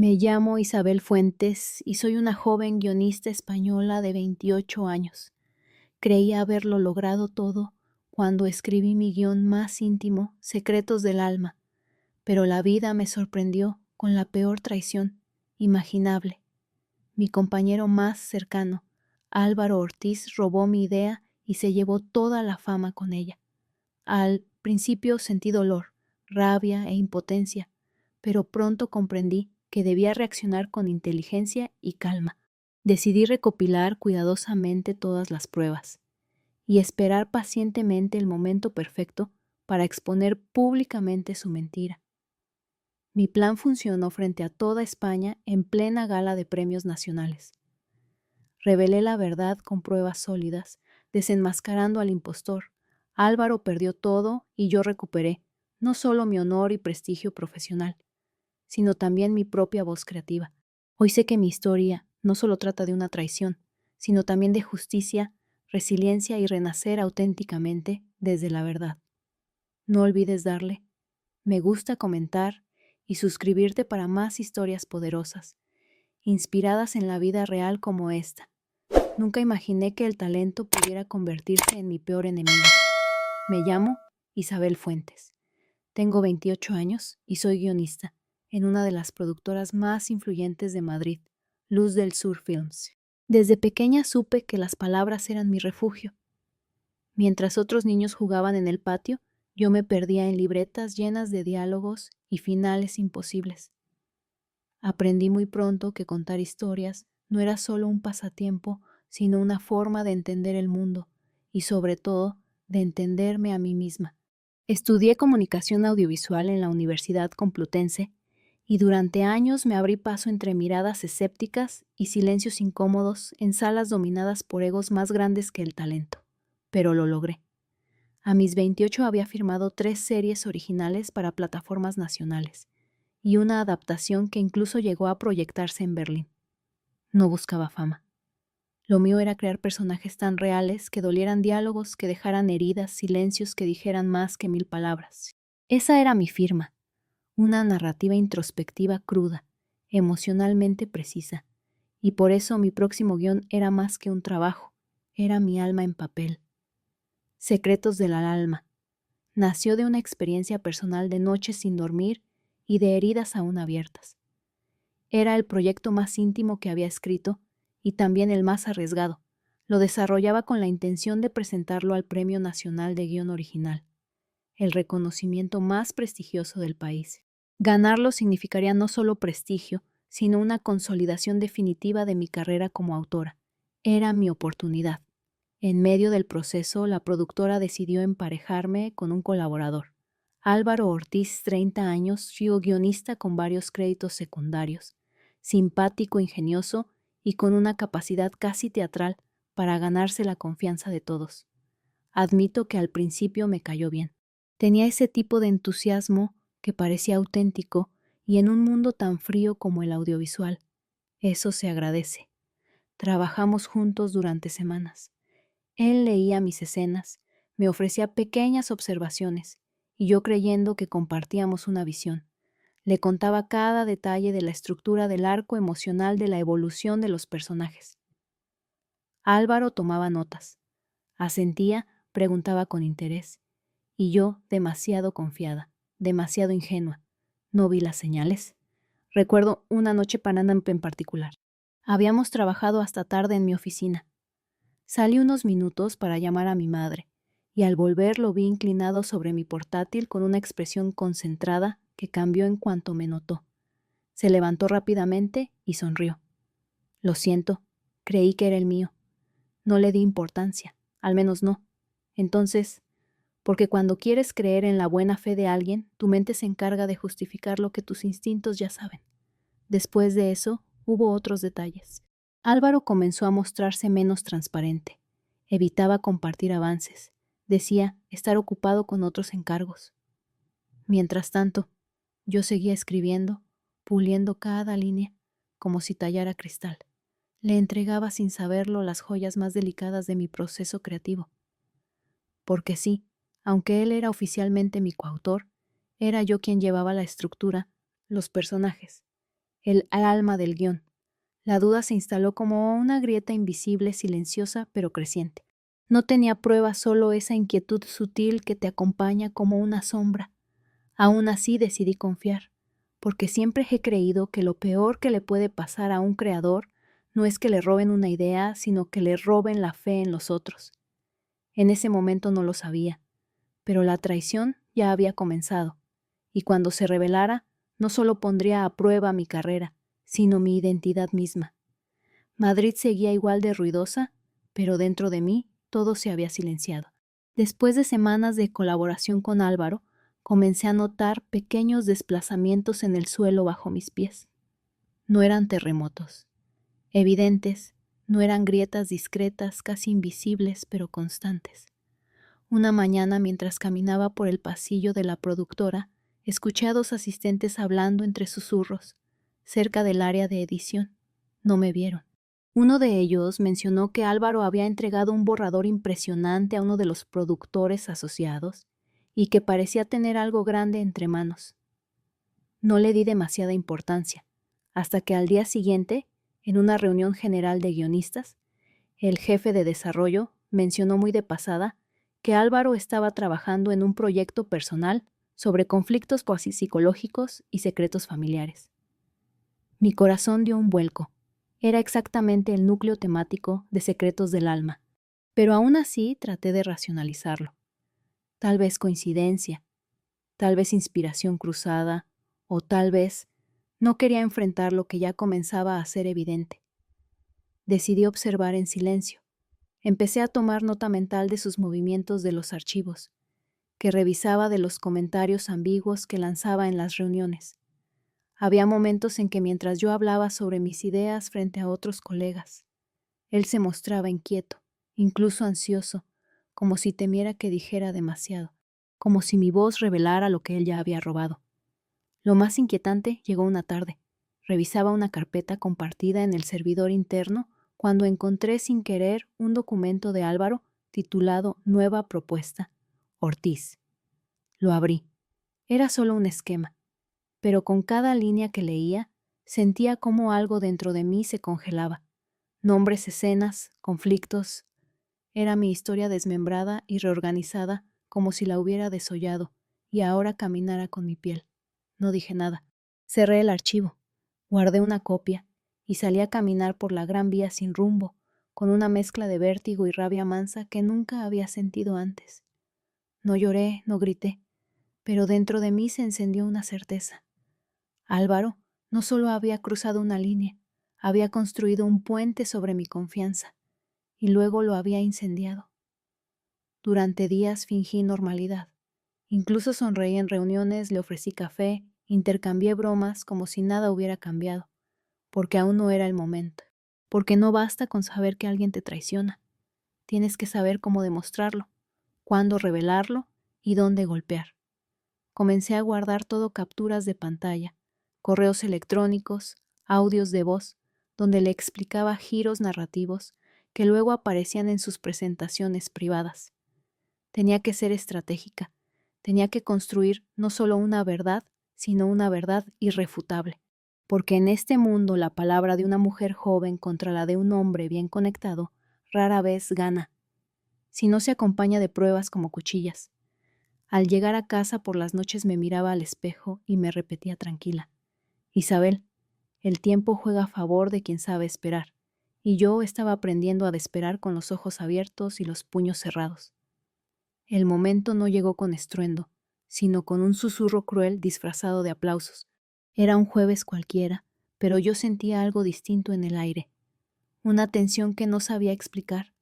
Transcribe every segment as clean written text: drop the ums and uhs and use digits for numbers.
Me llamo Isabel Fuentes y soy una joven guionista española de 28 años. Creía haberlo logrado todo cuando escribí mi guión más íntimo, Secretos del Alma, pero la vida me sorprendió con la peor traición imaginable. Mi compañero más cercano, Álvaro Ortiz, robó mi idea y se llevó toda la fama con ella. Al principio sentí dolor, rabia e impotencia, pero pronto comprendí que debía reaccionar con inteligencia y calma. Decidí recopilar cuidadosamente todas las pruebas y esperar pacientemente el momento perfecto para exponer públicamente su mentira. Mi plan funcionó frente a toda España en plena gala de premios nacionales. Revelé la verdad con pruebas sólidas, desenmascarando al impostor. Álvaro perdió todo y yo recuperé no solo mi honor y prestigio profesional, sino también mi propia voz creativa. Hoy sé que mi historia no solo trata de una traición, sino también de justicia, resiliencia y renacer auténticamente desde la verdad. No olvides darle me gusta, comentar y suscribirte para más historias poderosas, inspiradas en la vida real como esta. Nunca imaginé que el talento pudiera convertirse en mi peor enemigo. Me llamo Isabel Fuentes. Tengo 28 años y soy guionista en una de las productoras más influyentes de Madrid, Luz del Sur Films. Desde pequeña supe que las palabras eran mi refugio. Mientras otros niños jugaban en el patio, yo me perdía en libretas llenas de diálogos y finales imposibles. Aprendí muy pronto que contar historias no era solo un pasatiempo, sino una forma de entender el mundo y, sobre todo, de entenderme a mí misma. Estudié comunicación audiovisual en la Universidad Complutense y durante años me abrí paso entre miradas escépticas y silencios incómodos en salas dominadas por egos más grandes que el talento. Pero lo logré. A mis 28 había firmado 3 series originales para plataformas nacionales y una adaptación que incluso llegó a proyectarse en Berlín. No buscaba fama. Lo mío era crear personajes tan reales que dolieran diálogos, que dejaran heridas, silencios que dijeran más que 1000 palabras. Esa era mi firma, una narrativa introspectiva cruda, emocionalmente precisa, y por eso mi próximo guión era más que un trabajo, era mi alma en papel. Secretos del Alma. Nació de una experiencia personal de noches sin dormir y de heridas aún abiertas. Era el proyecto más íntimo que había escrito y también el más arriesgado. Lo desarrollaba con la intención de presentarlo al Premio Nacional de Guión Original, el reconocimiento más prestigioso del país. Ganarlo significaría no solo prestigio, sino una consolidación definitiva de mi carrera como autora. Era mi oportunidad. En medio del proceso, la productora decidió emparejarme con un colaborador. Álvaro Ortiz, 30 años, guionista con varios créditos secundarios, simpático, ingenioso y con una capacidad casi teatral para ganarse la confianza de todos. Admito que al principio me cayó bien. Tenía ese tipo de entusiasmo que parecía auténtico y en un mundo tan frío como el audiovisual. Eso se agradece. Trabajamos juntos durante semanas. Él leía mis escenas, me ofrecía pequeñas observaciones, y yo creyendo que compartíamos una visión. Le contaba cada detalle de la estructura del arco emocional de la evolución de los personajes. Álvaro tomaba notas. Asentía, preguntaba con interés. Y yo, demasiado confiada, demasiado ingenua. No vi las señales. Recuerdo una noche parada en particular. Habíamos trabajado hasta tarde en mi oficina. Salí unos minutos para llamar a mi madre, y al volver lo vi inclinado sobre mi portátil con una expresión concentrada que cambió en cuanto me notó. Se levantó rápidamente y sonrió. Lo siento, creí que era el mío. No le di importancia, al menos no. Entonces, porque cuando quieres creer en la buena fe de alguien, tu mente se encarga de justificar lo que tus instintos ya saben. Después de eso, hubo otros detalles. Álvaro comenzó a mostrarse menos transparente. Evitaba compartir avances. Decía estar ocupado con otros encargos. Mientras tanto, yo seguía escribiendo, puliendo cada línea, como si tallara cristal. Le entregaba sin saberlo las joyas más delicadas de mi proceso creativo. Porque sí, aunque él era oficialmente mi coautor, era yo quien llevaba la estructura, los personajes, el alma del guión. La duda se instaló como una grieta invisible, silenciosa, pero creciente. No tenía pruebas, solo esa inquietud sutil que te acompaña como una sombra. Aún así decidí confiar, porque siempre he creído que lo peor que le puede pasar a un creador no es que le roben una idea, sino que le roben la fe en los otros. En ese momento no lo sabía, pero la traición ya había comenzado, y cuando se revelara, no solo pondría a prueba mi carrera, sino mi identidad misma. Madrid seguía igual de ruidosa, pero dentro de mí todo se había silenciado. Después de semanas de colaboración con Álvaro, comencé a notar pequeños desplazamientos en el suelo bajo mis pies. No eran terremotos. Evidentes, no eran grietas discretas, casi invisibles, pero constantes. Una mañana, mientras caminaba por el pasillo de la productora, escuché a 2 asistentes hablando entre susurros, cerca del área de edición. No me vieron. Uno de ellos mencionó que Álvaro había entregado un borrador impresionante a uno de los productores asociados y que parecía tener algo grande entre manos. No le di demasiada importancia, hasta que al día siguiente, en una reunión general de guionistas, el jefe de desarrollo mencionó muy de pasada que Álvaro estaba trabajando en un proyecto personal sobre conflictos psicológicos y secretos familiares. Mi corazón dio un vuelco. Era exactamente el núcleo temático de Secretos del Alma, pero aún así traté de racionalizarlo. Tal vez coincidencia, tal vez inspiración cruzada, o tal vez no quería enfrentar lo que ya comenzaba a ser evidente. Decidí observar en silencio. Empecé a tomar nota mental de sus movimientos de los archivos, que revisaba de los comentarios ambiguos que lanzaba en las reuniones. Había momentos en que mientras yo hablaba sobre mis ideas frente a otros colegas, él se mostraba inquieto, incluso ansioso, como si temiera que dijera demasiado, como si mi voz revelara lo que él ya había robado. Lo más inquietante llegó una tarde. Revisaba una carpeta compartida en el servidor interno cuando encontré sin querer un documento de Álvaro titulado Nueva Propuesta, Ortiz. Lo abrí. Era solo un esquema, pero con cada línea que leía, sentía como algo dentro de mí se congelaba. Nombres, escenas, conflictos. Era mi historia desmembrada y reorganizada como si la hubiera desollado y ahora caminara con mi piel. No dije nada. Cerré el archivo, guardé una copia y salí a caminar por la Gran Vía sin rumbo, con una mezcla de vértigo y rabia mansa que nunca había sentido antes. No lloré, no grité, pero dentro de mí se encendió una certeza. Álvaro no solo había cruzado una línea, había construido un puente sobre mi confianza y luego lo había incendiado. Durante días fingí normalidad. Incluso sonreí en reuniones, le ofrecí café, intercambié bromas como si nada hubiera cambiado, porque aún no era el momento. Porque no basta con saber que alguien te traiciona. Tienes que saber cómo demostrarlo, cuándo revelarlo y dónde golpear. Comencé a guardar todo capturas de pantalla, correos electrónicos, audios de voz, donde le explicaba giros narrativos que luego aparecían en sus presentaciones privadas. Tenía que ser estratégica, tenía que construir no solo una verdad, sino una verdad irrefutable, porque en este mundo la palabra de una mujer joven contra la de un hombre bien conectado rara vez gana, si no se acompaña de pruebas como cuchillas. Al llegar a casa por las noches me miraba al espejo y me repetía tranquila: Isabel, el tiempo juega a favor de quien sabe esperar, y yo estaba aprendiendo a desesperar con los ojos abiertos y los puños cerrados. El momento no llegó con estruendo, sino con un susurro cruel disfrazado de aplausos. Era un jueves cualquiera, pero yo sentía algo distinto en el aire, una tensión que no sabía explicar,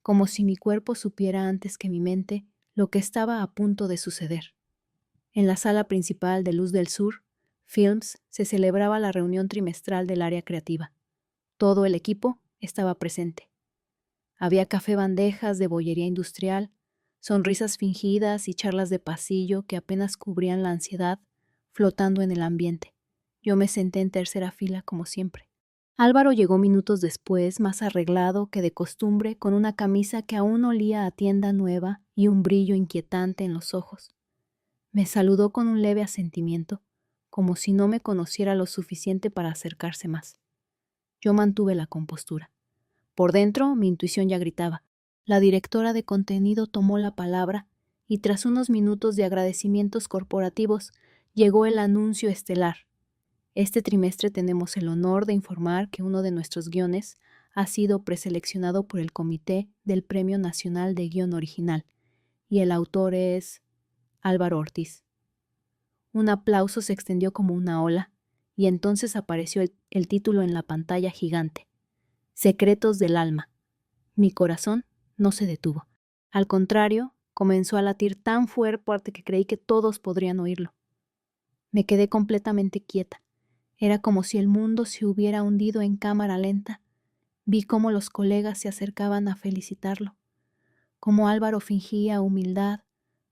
como si mi cuerpo supiera antes que mi mente lo que estaba a punto de suceder. En la sala principal de Luz del Sur, Films, se celebraba la reunión trimestral del área creativa. Todo el equipo estaba presente. Había café bandejas de bollería industrial, sonrisas fingidas y charlas de pasillo que apenas cubrían la ansiedad flotando en el ambiente. Yo me senté en tercera fila como siempre. Álvaro llegó minutos después, más arreglado que de costumbre, con una camisa que aún olía a tienda nueva y un brillo inquietante en los ojos. Me saludó con un leve asentimiento, como si no me conociera lo suficiente para acercarse más. Yo mantuve la compostura. Por dentro, mi intuición ya gritaba. La directora de contenido tomó la palabra y tras unos minutos de agradecimientos corporativos, llegó el anuncio estelar. Este trimestre tenemos el honor de informar que uno de nuestros guiones ha sido preseleccionado por el Comité del Premio Nacional de Guión Original, y el autor es Álvaro Ortiz. Un aplauso se extendió como una ola, y entonces apareció el título en la pantalla gigante. Secretos del alma. Mi corazón no se detuvo. Al contrario, comenzó a latir tan fuerte que creí que todos podrían oírlo. Me quedé completamente quieta. Era como si el mundo se hubiera hundido en cámara lenta. Vi cómo los colegas se acercaban a felicitarlo, cómo Álvaro fingía humildad,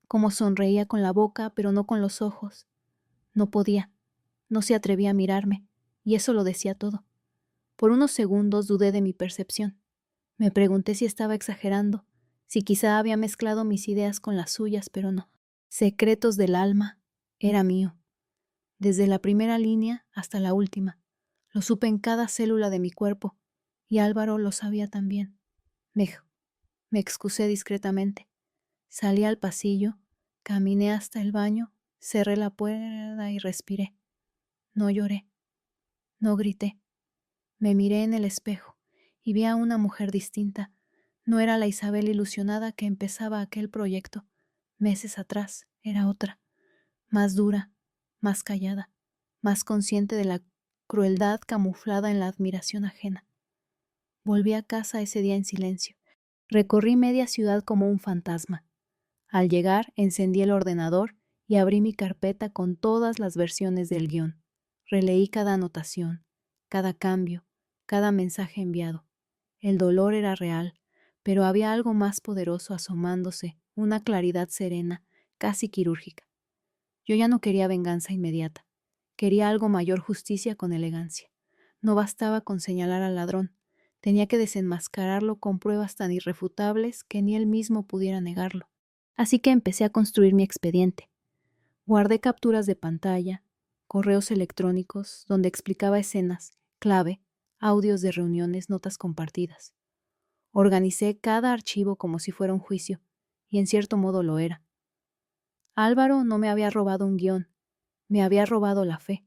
cómo sonreía con la boca pero no con los ojos. No podía, no se atrevía a mirarme, y eso lo decía todo. Por unos segundos dudé de mi percepción. Me pregunté si estaba exagerando, si quizá había mezclado mis ideas con las suyas, pero no. Secretos del alma era mío. Desde la primera línea hasta la última. Lo supe en cada célula de mi cuerpo, y Álvaro lo sabía también. Me excusé discretamente. Salí al pasillo, caminé hasta el baño, cerré la puerta y respiré. No lloré, no grité. Me miré en el espejo y vi a una mujer distinta. No era la Isabel ilusionada que empezaba aquel proyecto. Meses atrás era otra, más dura, más callada, más consciente de la crueldad camuflada en la admiración ajena. Volví a casa ese día en silencio. Recorrí media ciudad como un fantasma. Al llegar, encendí el ordenador y abrí mi carpeta con todas las versiones del guión. Releí cada anotación, cada cambio, cada mensaje enviado. El dolor era real, pero había algo más poderoso asomándose, una claridad serena, casi quirúrgica. Yo ya no quería venganza inmediata. Quería algo mayor justicia con elegancia. No bastaba con señalar al ladrón. Tenía que desenmascararlo con pruebas tan irrefutables que ni él mismo pudiera negarlo. Así que empecé a construir mi expediente. Guardé capturas de pantalla, correos electrónicos donde explicaba escenas, clave, audios de reuniones, notas compartidas. Organicé cada archivo como si fuera un juicio, y en cierto modo lo era. Álvaro no me había robado un guión, me había robado la fe,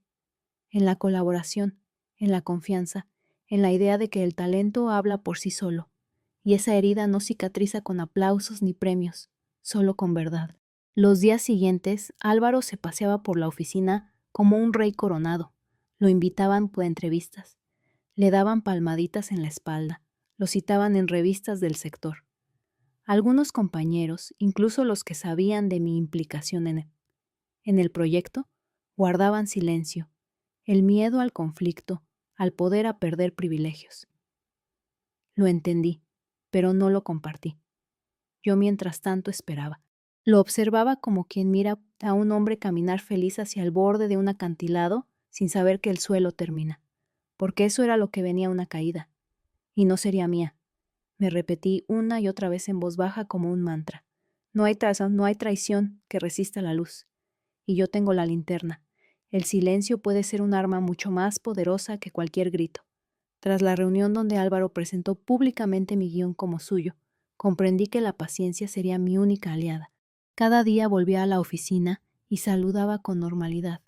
en la colaboración, en la confianza, en la idea de que el talento habla por sí solo, y esa herida no cicatriza con aplausos ni premios, solo con verdad. Los días siguientes, Álvaro se paseaba por la oficina como un rey coronado. Lo invitaban por entrevistas, le daban palmaditas en la espalda, lo citaban en revistas del sector. Algunos compañeros, incluso los que sabían de mi implicación en el proyecto, guardaban silencio, el miedo al conflicto, al poder a perder privilegios. Lo entendí, pero no lo compartí. Yo mientras tanto esperaba. Lo observaba como quien mira a un hombre caminar feliz hacia el borde de un acantilado sin saber que el suelo termina, porque eso era lo que venía una caída, y no sería mía. Me repetí una y otra vez en voz baja como un mantra. No hay traición que resista la luz. Y yo tengo la linterna. El silencio puede ser un arma mucho más poderosa que cualquier grito. Tras la reunión donde Álvaro presentó públicamente mi guión como suyo, comprendí que la paciencia sería mi única aliada. Cada día volvía a la oficina y saludaba con normalidad.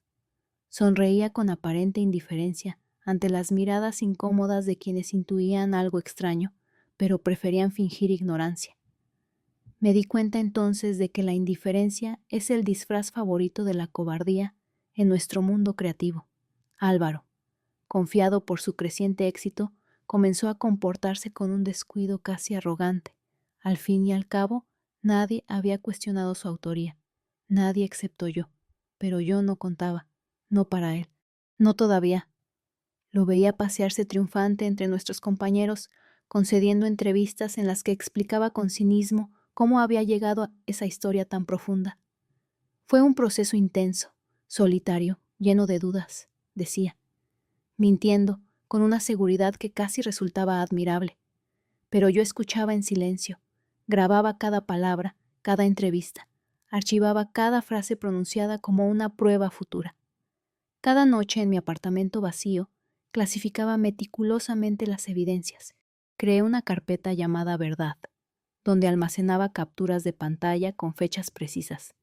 Sonreía con aparente indiferencia ante las miradas incómodas de quienes intuían algo extraño, pero preferían fingir ignorancia. Me di cuenta entonces de que la indiferencia es el disfraz favorito de la cobardía en nuestro mundo creativo. Álvaro, confiado por su creciente éxito, comenzó a comportarse con un descuido casi arrogante. Al fin y al cabo, nadie había cuestionado su autoría. Nadie excepto yo. Pero yo no contaba. No para él. No todavía. Lo veía pasearse triunfante entre nuestros compañeros, concediendo entrevistas en las que explicaba con cinismo cómo había llegado a esa historia tan profunda. Fue un proceso intenso, solitario, lleno de dudas, decía, mintiendo, con una seguridad que casi resultaba admirable. Pero yo escuchaba en silencio, grababa cada palabra, cada entrevista, archivaba cada frase pronunciada como una prueba futura. Cada noche en mi apartamento vacío, clasificaba meticulosamente las evidencias. Creé una carpeta llamada Verdad, donde almacenaba capturas de pantalla con fechas precisas,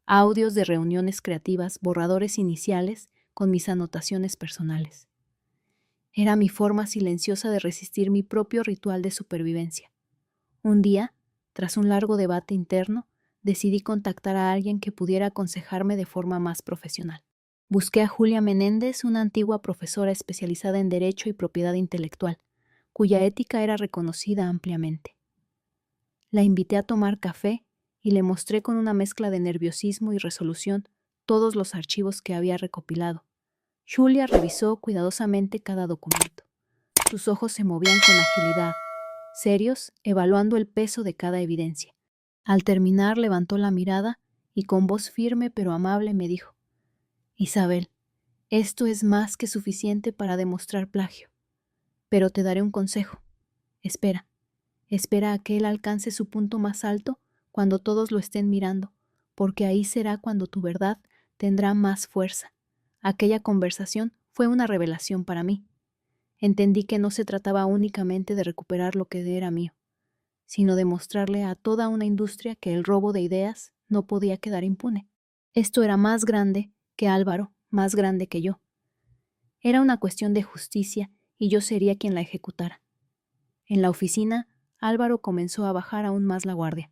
audios de reuniones creativas, borradores iniciales con mis anotaciones personales. Era mi forma silenciosa de resistir mi propio ritual de supervivencia. Un día, tras un largo debate interno, decidí contactar a alguien que pudiera aconsejarme de forma más profesional. Busqué a Julia Menéndez, una antigua profesora especializada en Derecho y Propiedad Intelectual, cuya ética era reconocida ampliamente. La invité a tomar café y le mostré con una mezcla de nerviosismo y resolución todos los archivos que había recopilado. Julia revisó cuidadosamente cada documento. Sus ojos se movían con agilidad, serios, evaluando el peso de cada evidencia. Al terminar, levantó la mirada y con voz firme pero amable me dijo: Isabel, esto es más que suficiente para demostrar plagio. Pero te daré un consejo. Espera a que él alcance su punto más alto cuando todos lo estén mirando, porque ahí será cuando tu verdad tendrá más fuerza. Aquella conversación fue una revelación para mí. Entendí que no se trataba únicamente de recuperar lo que era mío, sino de mostrarle a toda una industria que el robo de ideas no podía quedar impune. Esto era más grande que Álvaro, más grande que yo. Era una cuestión de justicia y yo sería quien la ejecutara. En la oficina, Álvaro comenzó a bajar aún más la guardia.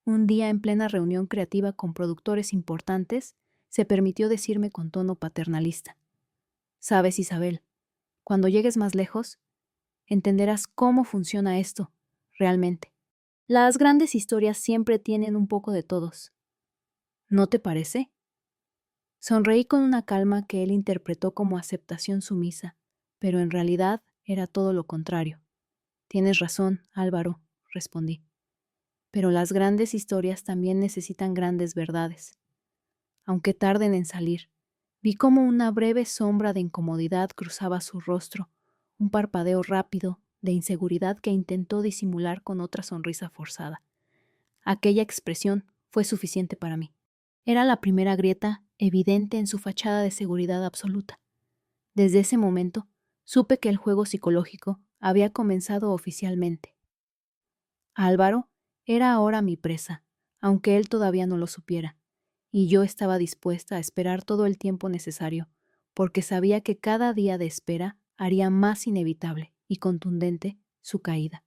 Un día, en plena reunión creativa con productores importantes, se permitió decirme con tono paternalista: «Sabes, Isabel, cuando llegues más lejos, entenderás cómo funciona esto, realmente. Las grandes historias siempre tienen un poco de todos. ¿No te parece?». Sonreí con una calma que él interpretó como aceptación sumisa, pero en realidad era todo lo contrario. «Tienes razón, Álvaro», respondí. «Pero las grandes historias también necesitan grandes verdades. Aunque tarden en salir». Vi cómo una breve sombra de incomodidad cruzaba su rostro, un parpadeo rápido de inseguridad que intentó disimular con otra sonrisa forzada. Aquella expresión fue suficiente para mí. Era la primera grieta evidente en su fachada de seguridad absoluta. Desde ese momento, supe que el juego psicológico había comenzado oficialmente. Álvaro era ahora mi presa, aunque él todavía no lo supiera, y yo estaba dispuesta a esperar todo el tiempo necesario, porque sabía que cada día de espera haría más inevitable y contundente su caída.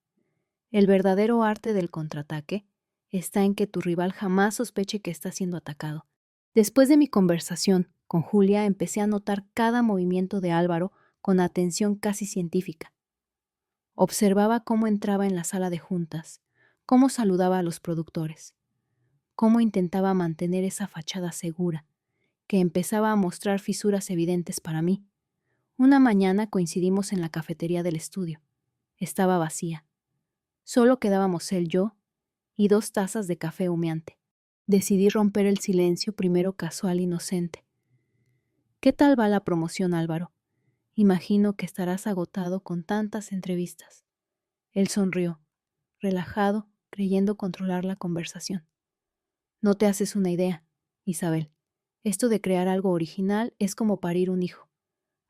El verdadero arte del contraataque está en que tu rival jamás sospeche que está siendo atacado. Después de mi conversación con Julia, empecé a notar cada movimiento de Álvaro con atención casi científica. Observaba cómo entraba en la sala de juntas, cómo saludaba a los productores, cómo intentaba mantener esa fachada segura, que empezaba a mostrar fisuras evidentes para mí. Una mañana coincidimos en la cafetería del estudio. Estaba vacía. Solo quedábamos él, yo y 2 tazas de café humeante. Decidí romper el silencio, primero casual, inocente. «¿Qué tal va la promoción, Álvaro? Imagino que estarás agotado con tantas entrevistas». Él sonrió, relajado, creyendo controlar la conversación. «No te haces una idea, Isabel. Esto de crear algo original es como parir un hijo.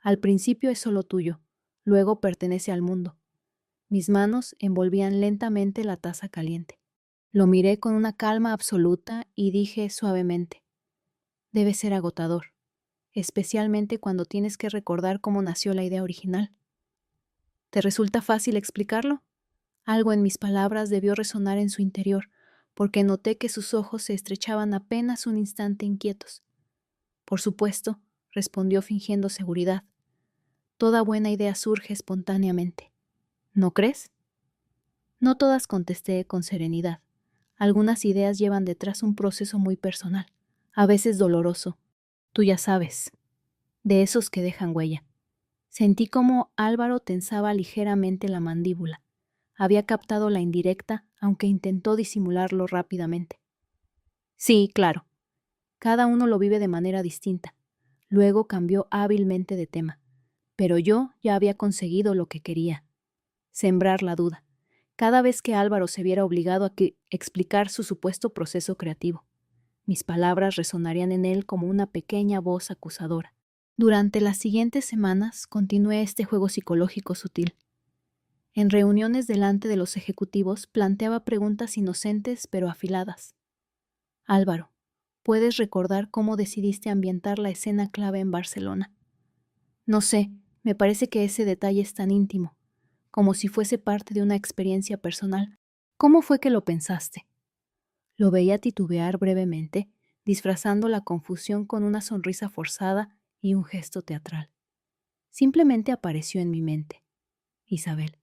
Al principio es solo tuyo, luego pertenece al mundo». Mis manos envolvían lentamente la taza caliente. Lo miré con una calma absoluta y dije suavemente: «Debe ser agotador, especialmente cuando tienes que recordar cómo nació la idea original». «¿Te resulta fácil explicarlo?». Algo en mis palabras debió resonar en su interior, porque noté que sus ojos se estrechaban apenas un instante inquietos. «Por supuesto», respondió fingiendo seguridad. «Toda buena idea surge espontáneamente. ¿No crees?». «No todas», contesté con serenidad. «Algunas ideas llevan detrás un proceso muy personal, a veces doloroso. Tú ya sabes, de esos que dejan huella». Sentí cómo Álvaro tensaba ligeramente la mandíbula. Había captado la indirecta, aunque intentó disimularlo rápidamente. «Sí, claro. Cada uno lo vive de manera distinta». Luego cambió hábilmente de tema. Pero yo ya había conseguido lo que quería: sembrar la duda. Cada vez que Álvaro se viera obligado a explicar su supuesto proceso creativo, mis palabras resonarían en él como una pequeña voz acusadora. Durante las siguientes semanas continué este juego psicológico sutil. En reuniones delante de los ejecutivos planteaba preguntas inocentes pero afiladas. Álvaro, ¿puedes recordar cómo decidiste ambientar la escena clave en Barcelona? No sé, me parece que ese detalle es tan íntimo, como si fuese parte de una experiencia personal. ¿Cómo fue que lo pensaste? Lo veía titubear brevemente, disfrazando la confusión con una sonrisa forzada y un gesto teatral. Simplemente apareció en mi mente. Isabel,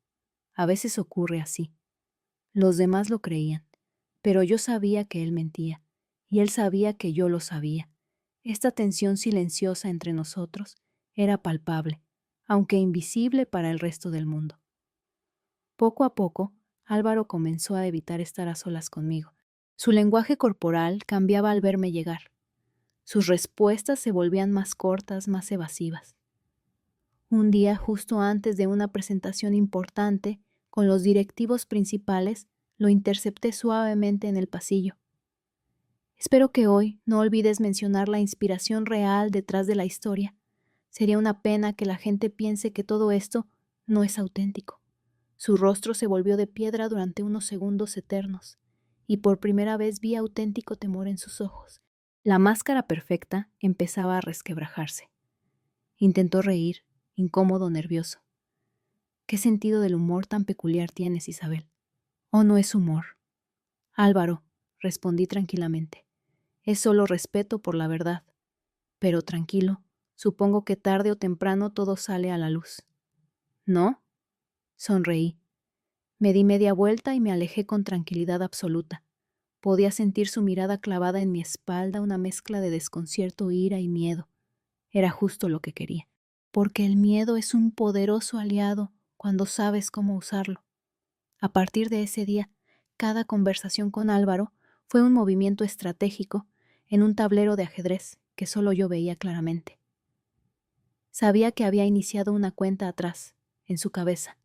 a veces ocurre así. Los demás lo creían, pero yo sabía que él mentía, y él sabía que yo lo sabía. Esta tensión silenciosa entre nosotros era palpable, aunque invisible para el resto del mundo. Poco a poco, Álvaro comenzó a evitar estar a solas conmigo. Su lenguaje corporal cambiaba al verme llegar. Sus respuestas se volvían más cortas, más evasivas. Un día, justo antes de una presentación importante, con los directivos principales, lo intercepté suavemente en el pasillo. Espero que hoy no olvides mencionar la inspiración real detrás de la historia. Sería una pena que la gente piense que todo esto no es auténtico. Su rostro se volvió de piedra durante unos segundos eternos, y por primera vez vi auténtico temor en sus ojos. La máscara perfecta empezaba a resquebrajarse. Intentó reír, incómodo, nervioso. ¿Qué sentido del humor tan peculiar tienes, Isabel? ¿O no es humor? Álvaro, respondí tranquilamente. Es solo respeto por la verdad. Pero tranquilo, supongo que tarde o temprano todo sale a la luz. ¿No? Sonreí. Me di media vuelta y me alejé con tranquilidad absoluta. Podía sentir su mirada clavada en mi espalda, una mezcla de desconcierto, ira y miedo. Era justo lo que quería, porque el miedo es un poderoso aliado cuando sabes cómo usarlo. A partir de ese día, cada conversación con Álvaro fue un movimiento estratégico en un tablero de ajedrez que solo yo veía claramente. Sabía que había iniciado una cuenta atrás, en su cabeza,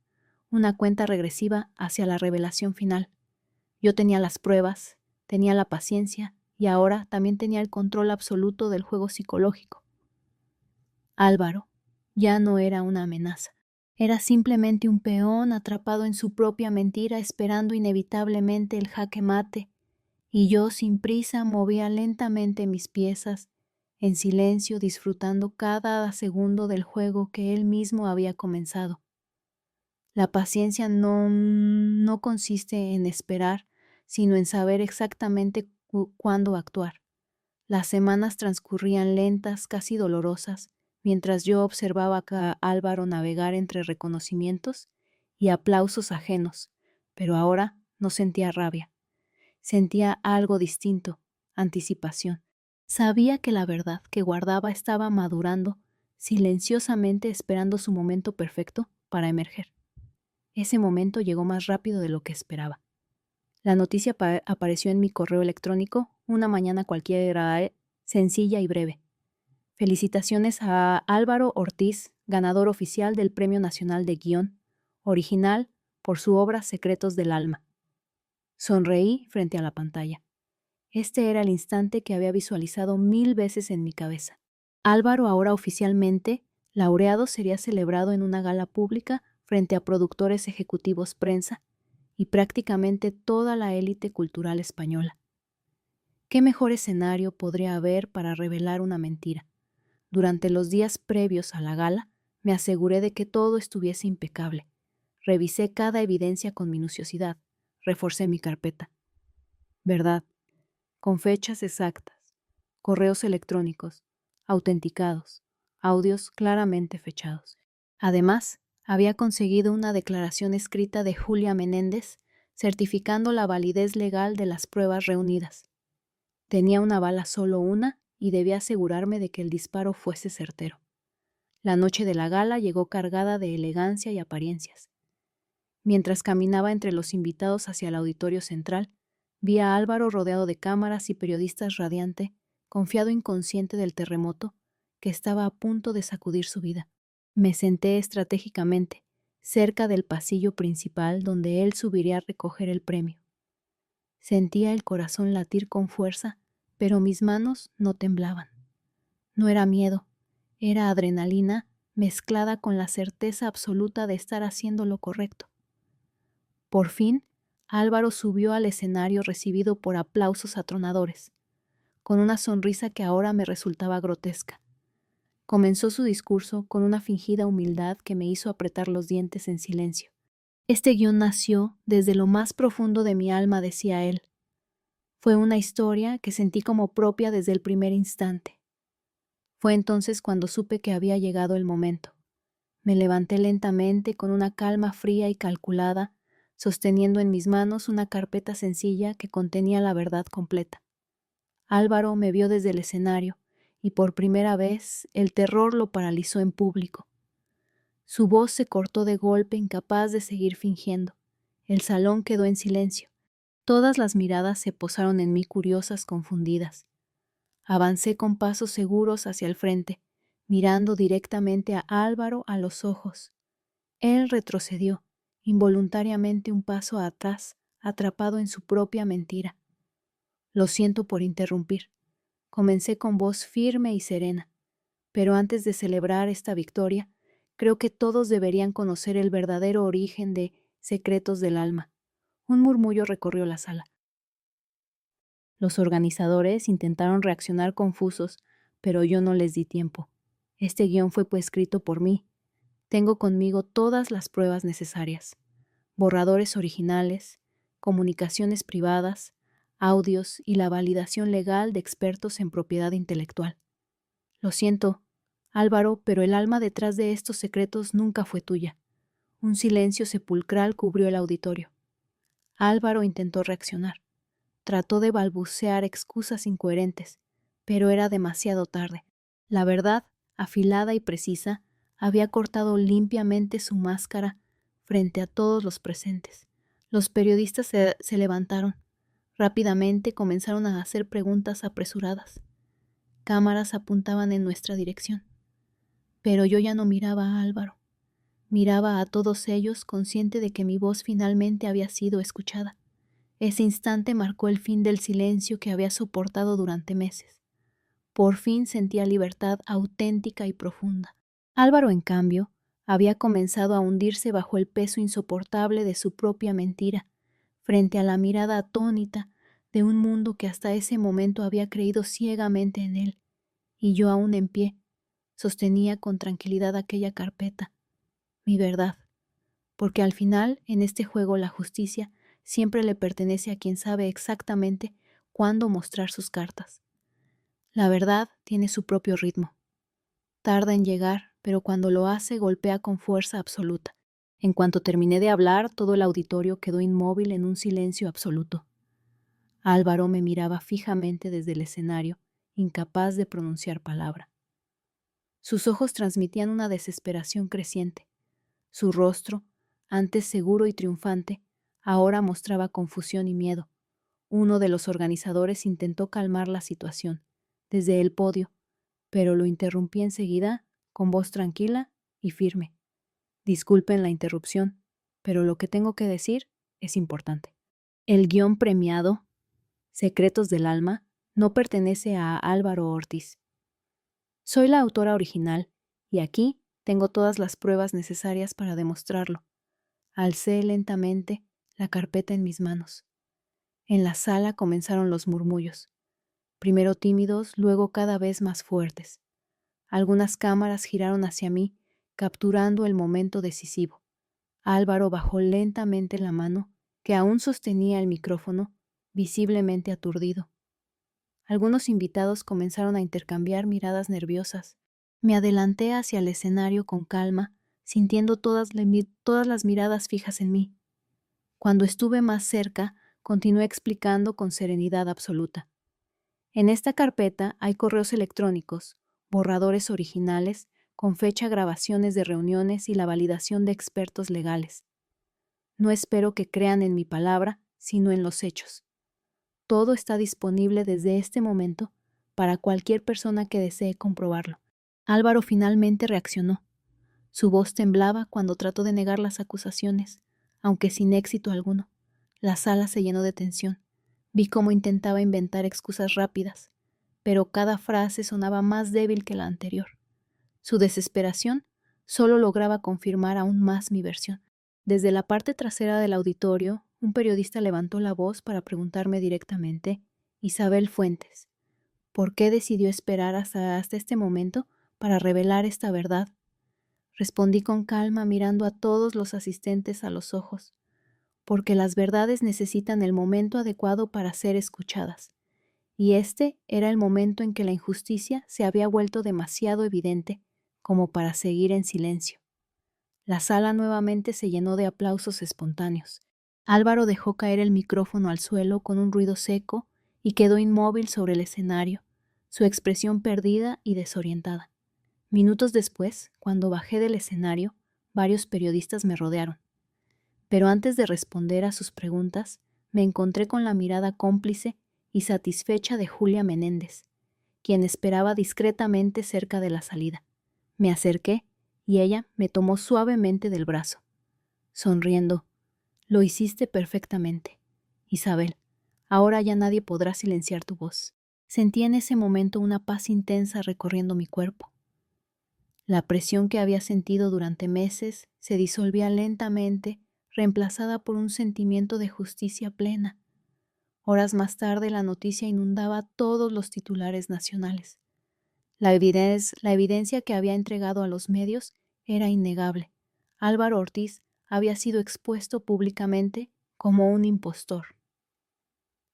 una cuenta regresiva hacia la revelación final. Yo tenía las pruebas, tenía la paciencia y ahora también tenía el control absoluto del juego psicológico. Álvaro ya no era una amenaza, era simplemente un peón atrapado en su propia mentira esperando inevitablemente el jaque mate, y yo sin prisa movía lentamente mis piezas, en silencio disfrutando cada segundo del juego que él mismo había comenzado. La paciencia no consiste en esperar, sino en saber exactamente cuándo actuar. Las semanas transcurrían lentas, casi dolorosas, mientras yo observaba a Álvaro navegar entre reconocimientos y aplausos ajenos, pero ahora no sentía rabia. Sentía algo distinto, anticipación. Sabía que la verdad que guardaba estaba madurando, silenciosamente esperando su momento perfecto para emerger. Ese momento llegó más rápido de lo que esperaba. La noticia apareció en mi correo electrónico una mañana cualquiera, sencilla y breve. Felicitaciones a Álvaro Ortiz, ganador oficial del Premio Nacional de Guión, original por su obra Secretos del Alma. Sonreí frente a la pantalla. Este era el instante que había visualizado 1000 veces en mi cabeza. Álvaro, ahora oficialmente laureado, sería celebrado en una gala pública frente a productores ejecutivos, prensa y prácticamente toda la élite cultural española. ¿Qué mejor escenario podría haber para revelar una mentira? Durante los días previos a la gala, me aseguré de que todo estuviese impecable. Revisé cada evidencia con minuciosidad. Reforcé mi carpeta. Verdad, con fechas exactas, correos electrónicos, autenticados, audios claramente fechados. Además, había conseguido una declaración escrita de Julia Menéndez certificando la validez legal de las pruebas reunidas. Tenía una bala, solo una, y debía asegurarme de que el disparo fuese certero. La noche de la gala llegó cargada de elegancia y apariencias. Mientras caminaba entre los invitados hacia el auditorio central, vi a Álvaro rodeado de cámaras y periodistas, radiante, confiado, inconsciente del terremoto que estaba a punto de sacudir su vida. Me senté estratégicamente, cerca del pasillo principal donde él subiría a recoger el premio. Sentía el corazón latir con fuerza, pero mis manos no temblaban. No era miedo, Era adrenalina mezclada con la certeza absoluta de estar haciendo lo correcto. Por fin, Álvaro subió al escenario recibido por aplausos atronadores, con una sonrisa que ahora me resultaba grotesca. Comenzó su discurso con una fingida humildad que me hizo apretar los dientes en silencio. Este guión nació desde lo más profundo de mi alma, decía él. Fue una historia que sentí como propia desde el primer instante. Fue entonces cuando supe que había llegado el momento. Me levanté lentamente con una calma fría y calculada, sosteniendo en mis manos una carpeta sencilla que contenía la verdad completa. Álvaro me vio desde el escenario y por primera vez el terror lo paralizó en público. Su voz se cortó de golpe, incapaz de seguir fingiendo. El salón quedó en silencio. Todas las miradas se posaron en mí curiosas, confundidas. Avancé con pasos seguros hacia el frente, mirando directamente a Álvaro a los ojos. Él retrocedió, involuntariamente un paso atrás, atrapado en su propia mentira. Lo siento por interrumpir. Comencé con voz firme y serena, pero antes de celebrar esta victoria, creo que todos deberían conocer el verdadero origen de Secretos del Alma. Un murmullo recorrió la sala. Los organizadores intentaron reaccionar confusos, pero yo no les di tiempo. Este guión fue escrito por mí. Tengo conmigo todas las pruebas necesarias. Borradores originales, comunicaciones privadas, audios y la validación legal de expertos en propiedad intelectual. Lo siento, Álvaro, pero el alma detrás de estos secretos nunca fue tuya. Un silencio sepulcral cubrió el auditorio. Álvaro intentó reaccionar. Trató de balbucear excusas incoherentes, pero era demasiado tarde. La verdad, afilada y precisa, había cortado limpiamente su máscara frente a todos los presentes. Los periodistas se levantaron. Rápidamente comenzaron a hacer preguntas apresuradas. Cámaras apuntaban en nuestra dirección. Pero yo ya no miraba a Álvaro. Miraba a todos ellos, consciente de que mi voz finalmente había sido escuchada. Ese instante marcó el fin del silencio que había soportado durante meses. Por fin sentía libertad auténtica y profunda. Álvaro, en cambio, había comenzado a hundirse bajo el peso insoportable de su propia mentira, frente a la mirada atónita de un mundo que hasta ese momento había creído ciegamente en él. Y yo aún en pie, sostenía con tranquilidad aquella carpeta, mi verdad, porque al final, en este juego, la justicia siempre le pertenece a quien sabe exactamente cuándo mostrar sus cartas. La verdad tiene su propio ritmo. Tarda en llegar, pero cuando lo hace golpea con fuerza absoluta. En cuanto terminé de hablar, todo el auditorio quedó inmóvil en un silencio absoluto. Álvaro me miraba fijamente desde el escenario, incapaz de pronunciar palabra. Sus ojos transmitían una desesperación creciente. Su rostro, antes seguro y triunfante, ahora mostraba confusión y miedo. Uno de los organizadores intentó calmar la situación, desde el podio, pero lo interrumpí enseguida, con voz tranquila y firme. Disculpen la interrupción, pero lo que tengo que decir es importante. El guión premiado, Secretos del Alma, no pertenece a Álvaro Ortiz. Soy la autora original, y aquí tengo todas las pruebas necesarias para demostrarlo. Alcé lentamente la carpeta en mis manos. En la sala comenzaron los murmullos, primero tímidos, luego cada vez más fuertes. Algunas cámaras giraron hacia mí, capturando el momento decisivo. Álvaro bajó lentamente la mano, que aún sostenía el micrófono, visiblemente aturdido. Algunos invitados comenzaron a intercambiar miradas nerviosas. Me adelanté hacia el escenario con calma, sintiendo todas las miradas fijas en mí. Cuando estuve más cerca, continué explicando con serenidad absoluta. En esta carpeta hay correos electrónicos, borradores originales, con fecha, grabaciones de reuniones y la validación de expertos legales. No espero que crean en mi palabra, sino en los hechos. Todo está disponible desde este momento para cualquier persona que desee comprobarlo. Álvaro finalmente reaccionó. Su voz temblaba cuando trató de negar las acusaciones, aunque sin éxito alguno. La sala se llenó de tensión. Vi cómo intentaba inventar excusas rápidas, pero cada frase sonaba más débil que la anterior. Su desesperación solo lograba confirmar aún más mi versión. Desde la parte trasera del auditorio, un periodista levantó la voz para preguntarme directamente: Isabel Fuentes, ¿por qué decidió esperar hasta este momento para revelar esta verdad? Respondí con calma, mirando a todos los asistentes a los ojos: porque las verdades necesitan el momento adecuado para ser escuchadas, y este era el momento en que la injusticia se había vuelto demasiado evidente como para seguir en silencio. La sala nuevamente se llenó de aplausos espontáneos. Álvaro dejó caer el micrófono al suelo con un ruido seco y quedó inmóvil sobre el escenario, su expresión perdida y desorientada. Minutos después, cuando bajé del escenario, varios periodistas me rodearon. Pero antes de responder a sus preguntas, me encontré con la mirada cómplice y satisfecha de Julia Menéndez, quien esperaba discretamente cerca de la salida. Me acerqué y ella me tomó suavemente del brazo, sonriendo: «Lo hiciste perfectamente, Isabel. Ahora ya nadie podrá silenciar tu voz». Sentí en ese momento una paz intensa recorriendo mi cuerpo. La presión que había sentido durante meses se disolvía lentamente, reemplazada por un sentimiento de justicia plena. Horas más tarde, la noticia inundaba todos los titulares nacionales. La evidencia que había entregado a los medios era innegable. Álvaro Ortiz había sido expuesto públicamente como un impostor.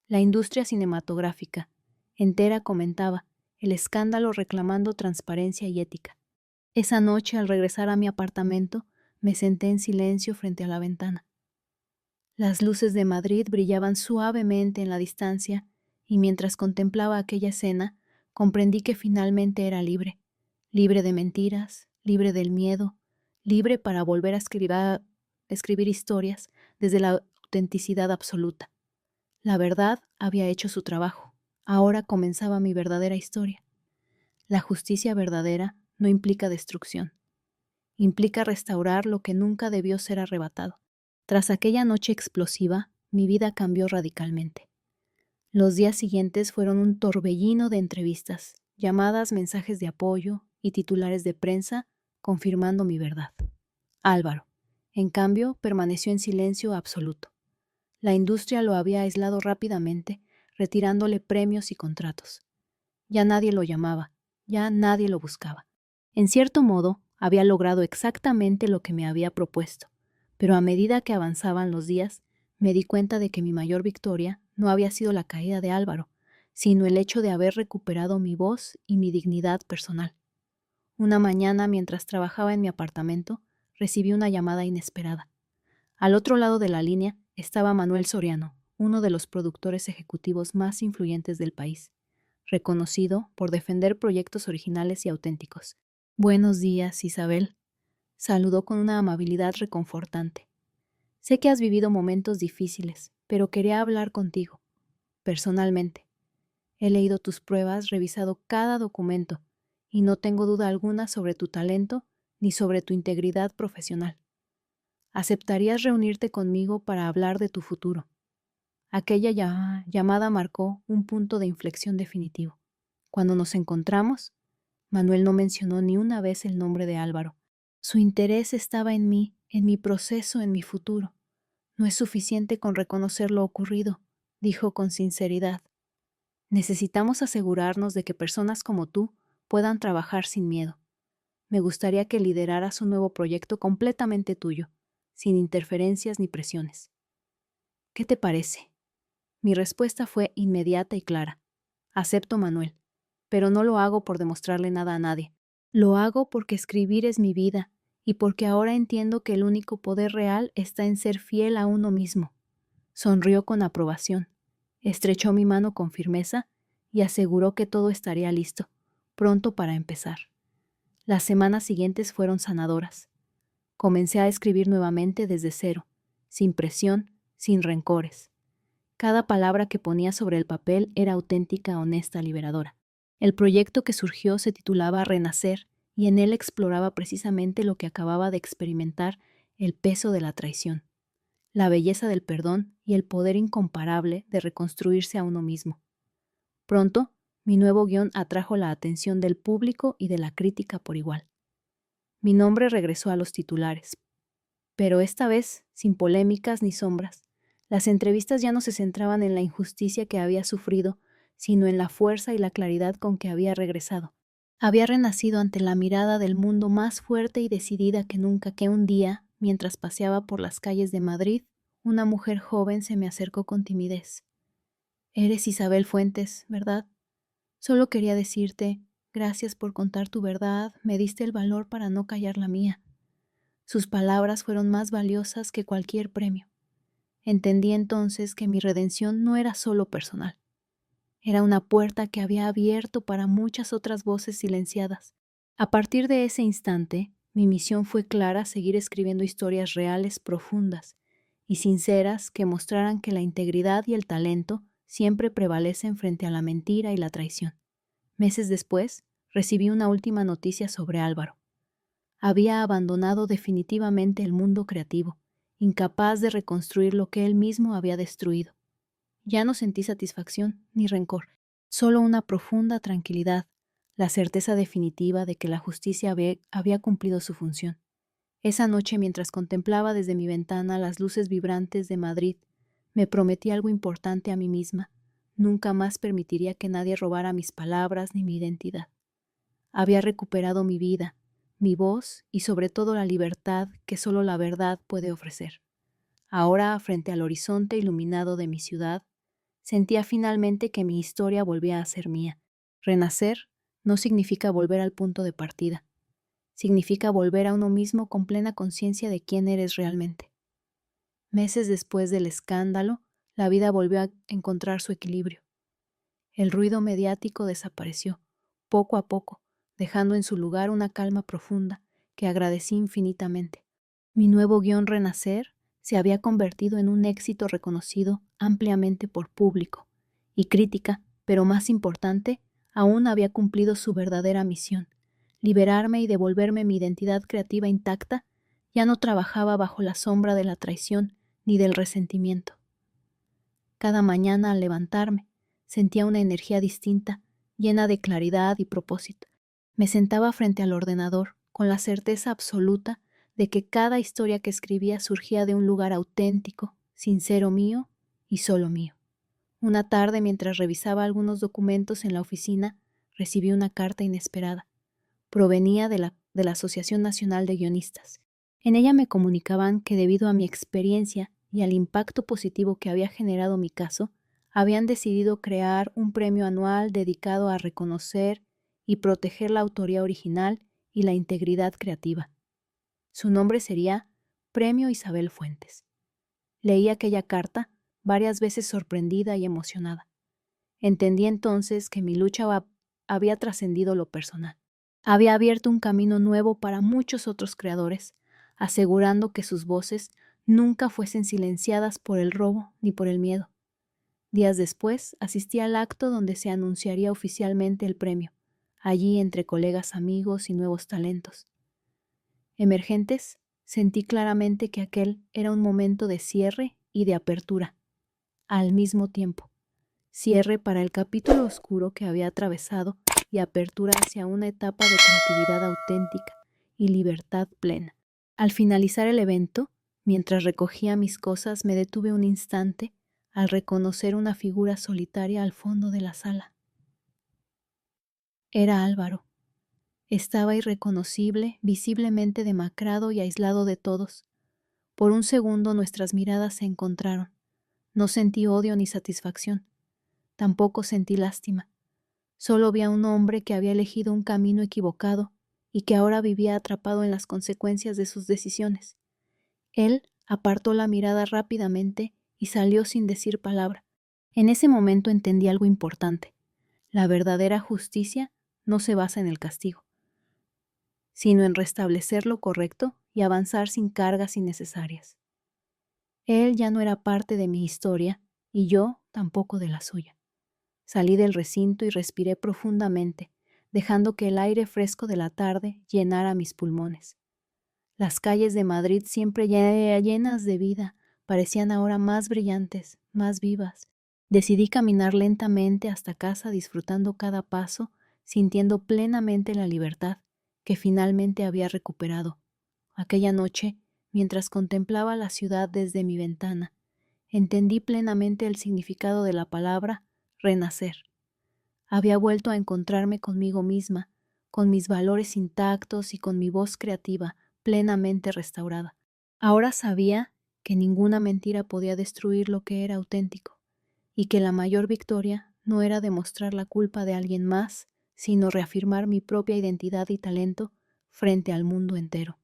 La industria cinematográfica entera comentaba el escándalo, reclamando transparencia y ética. Esa noche, al regresar a mi apartamento, me senté en silencio frente a la ventana. Las luces de Madrid brillaban suavemente en la distancia, y mientras contemplaba aquella escena, comprendí que finalmente era libre, libre de mentiras, libre del miedo, libre para volver a escribir historias desde la autenticidad absoluta. La verdad había hecho su trabajo. Ahora comenzaba mi verdadera historia. La justicia verdadera no implica destrucción. Implica restaurar lo que nunca debió ser arrebatado. Tras aquella noche explosiva, mi vida cambió radicalmente. Los días siguientes fueron un torbellino de entrevistas, llamadas, mensajes de apoyo y titulares de prensa confirmando mi verdad. Álvaro, en cambio, permaneció en silencio absoluto. La industria lo había aislado rápidamente, retirándole premios y contratos. Ya nadie lo llamaba, ya nadie lo buscaba. En cierto modo, había logrado exactamente lo que me había propuesto, pero a medida que avanzaban los días, me di cuenta de que mi mayor victoria no había sido la caída de Álvaro, sino el hecho de haber recuperado mi voz y mi dignidad personal. Una mañana, mientras trabajaba en mi apartamento, recibí una llamada inesperada. Al otro lado de la línea estaba Manuel Soriano, uno de los productores ejecutivos más influyentes del país, reconocido por defender proyectos originales y auténticos. «Buenos días, Isabel», saludó con una amabilidad reconfortante. «Sé que has vivido momentos difíciles, pero quería hablar contigo, personalmente. He leído tus pruebas, revisado cada documento, y no tengo duda alguna sobre tu talento ni sobre tu integridad profesional. ¿Aceptarías reunirte conmigo para hablar de tu futuro?». Aquella llamada marcó un punto de inflexión definitivo. Cuando nos encontramos, Manuel no mencionó ni una vez el nombre de Álvaro. Su interés estaba en mí, en mi proceso, en mi futuro. «No es suficiente con reconocer lo ocurrido», dijo con sinceridad. «Necesitamos asegurarnos de que personas como tú puedan trabajar sin miedo. Me gustaría que lideraras un nuevo proyecto completamente tuyo, sin interferencias ni presiones. ¿Qué te parece?». Mi respuesta fue inmediata y clara: «Acepto, Manuel, pero no lo hago por demostrarle nada a nadie. Lo hago porque escribir es mi vida y porque ahora entiendo que el único poder real está en ser fiel a uno mismo». Sonrió con aprobación, estrechó mi mano con firmeza y aseguró que todo estaría listo, pronto para empezar. Las semanas siguientes fueron sanadoras. Comencé a escribir nuevamente desde cero, sin presión, sin rencores. Cada palabra que ponía sobre el papel era auténtica, honesta, liberadora. El proyecto que surgió se titulaba Renacer, y en él exploraba precisamente lo que acababa de experimentar: el peso de la traición, la belleza del perdón y el poder incomparable de reconstruirse a uno mismo. Pronto, mi nuevo guión atrajo la atención del público y de la crítica por igual. Mi nombre regresó a los titulares, pero esta vez sin polémicas ni sombras. Las entrevistas ya no se centraban en la injusticia que había sufrido, sino en la fuerza y la claridad con que había regresado. Había renacido ante la mirada del mundo más fuerte y decidida que nunca, que un día, mientras paseaba por las calles de Madrid, una mujer joven se me acercó con timidez. Eres Isabel Fuentes, ¿verdad? Solo quería decirte, gracias por contar tu verdad, me diste el valor para no callar la mía. Sus palabras fueron más valiosas que cualquier premio. Entendí entonces que mi redención no era solo personal. Era una puerta que había abierto para muchas otras voces silenciadas. A partir de ese instante, mi misión fue clara: seguir escribiendo historias reales, profundas y sinceras que mostraran que la integridad y el talento siempre prevalecen frente a la mentira y la traición. Meses después, recibí una última noticia sobre Álvaro. Había abandonado definitivamente el mundo creativo, incapaz de reconstruir lo que él mismo había destruido. Ya no sentí satisfacción ni rencor, solo una profunda tranquilidad, la certeza definitiva de que la justicia había cumplido su función. Esa noche, mientras contemplaba desde mi ventana las luces vibrantes de Madrid, me prometí algo importante a mí misma: nunca más permitiría que nadie robara mis palabras ni mi identidad. Había recuperado mi vida, mi voz y sobre todo la libertad que solo la verdad puede ofrecer. Ahora, frente al horizonte iluminado de mi ciudad, sentía finalmente que mi historia volvía a ser mía. Renacer no significa volver al punto de partida. Significa volver a uno mismo con plena conciencia de quién eres realmente. Meses después del escándalo, la vida volvió a encontrar su equilibrio. El ruido mediático desapareció, poco a poco, dejando en su lugar una calma profunda que agradecí infinitamente. Mi nuevo guión Renacer se había convertido en un éxito reconocido ampliamente por público y crítica, pero más importante, aún había cumplido su verdadera misión: liberarme y devolverme mi identidad creativa intacta. Ya no trabajaba bajo la sombra de la traición ni del resentimiento. Cada mañana al levantarme, sentía una energía distinta, llena de claridad y propósito. Me sentaba frente al ordenador con la certeza absoluta de que cada historia que escribía surgía de un lugar auténtico, sincero mío y solo mío. Una tarde, mientras revisaba algunos documentos en la oficina, recibí una carta inesperada. Provenía de la Asociación Nacional de Guionistas. En ella me comunicaban que, debido a mi experiencia y al impacto positivo que había generado mi caso, habían decidido crear un premio anual dedicado a reconocer y proteger la autoría original y la integridad creativa. Su nombre sería Premio Isabel Fuentes. Leí aquella carta, varias veces sorprendida y emocionada. Entendí entonces que mi lucha había trascendido lo personal. Había abierto un camino nuevo para muchos otros creadores, asegurando que sus voces nunca fuesen silenciadas por el robo ni por el miedo. Días después, asistí al acto donde se anunciaría oficialmente el premio, allí entre colegas, amigos y nuevos talentos emergentes. Sentí claramente que aquel era un momento de cierre y de apertura, al mismo tiempo. Cierre para el capítulo oscuro que había atravesado y apertura hacia una etapa de creatividad auténtica y libertad plena. Al finalizar el evento, mientras recogía mis cosas, me detuve un instante al reconocer una figura solitaria al fondo de la sala. Era Álvaro. Estaba irreconocible, visiblemente demacrado y aislado de todos. Por un segundo nuestras miradas se encontraron. No sentí odio ni satisfacción. Tampoco sentí lástima. Solo vi a un hombre que había elegido un camino equivocado y que ahora vivía atrapado en las consecuencias de sus decisiones. Él apartó la mirada rápidamente y salió sin decir palabra. En ese momento entendí algo importante. La verdadera justicia no se basa en el castigo, sino en restablecer lo correcto y avanzar sin cargas innecesarias. Él ya no era parte de mi historia y yo tampoco de la suya. Salí del recinto y respiré profundamente, dejando que el aire fresco de la tarde llenara mis pulmones. Las calles de Madrid, siempre llenas de vida, parecían ahora más brillantes, más vivas. Decidí caminar lentamente hasta casa, disfrutando cada paso, sintiendo plenamente la libertad que finalmente había recuperado. Aquella noche, mientras contemplaba la ciudad desde mi ventana, entendí plenamente el significado de la palabra renacer. Había vuelto a encontrarme conmigo misma, con mis valores intactos y con mi voz creativa plenamente restaurada. Ahora sabía que ninguna mentira podía destruir lo que era auténtico, y que la mayor victoria no era demostrar la culpa de alguien más, sino reafirmar mi propia identidad y talento frente al mundo entero.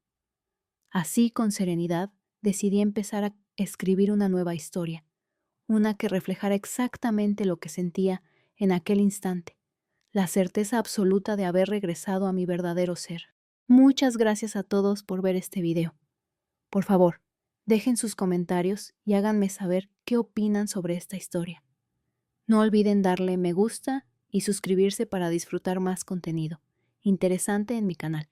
Así, con serenidad, decidí empezar a escribir una nueva historia, una que reflejara exactamente lo que sentía en aquel instante, la certeza absoluta de haber regresado a mi verdadero ser. Muchas gracias a todos por ver este video. Por favor, dejen sus comentarios y háganme saber qué opinan sobre esta historia. No olviden darle me gusta y suscribirse para disfrutar más contenido interesante en mi canal.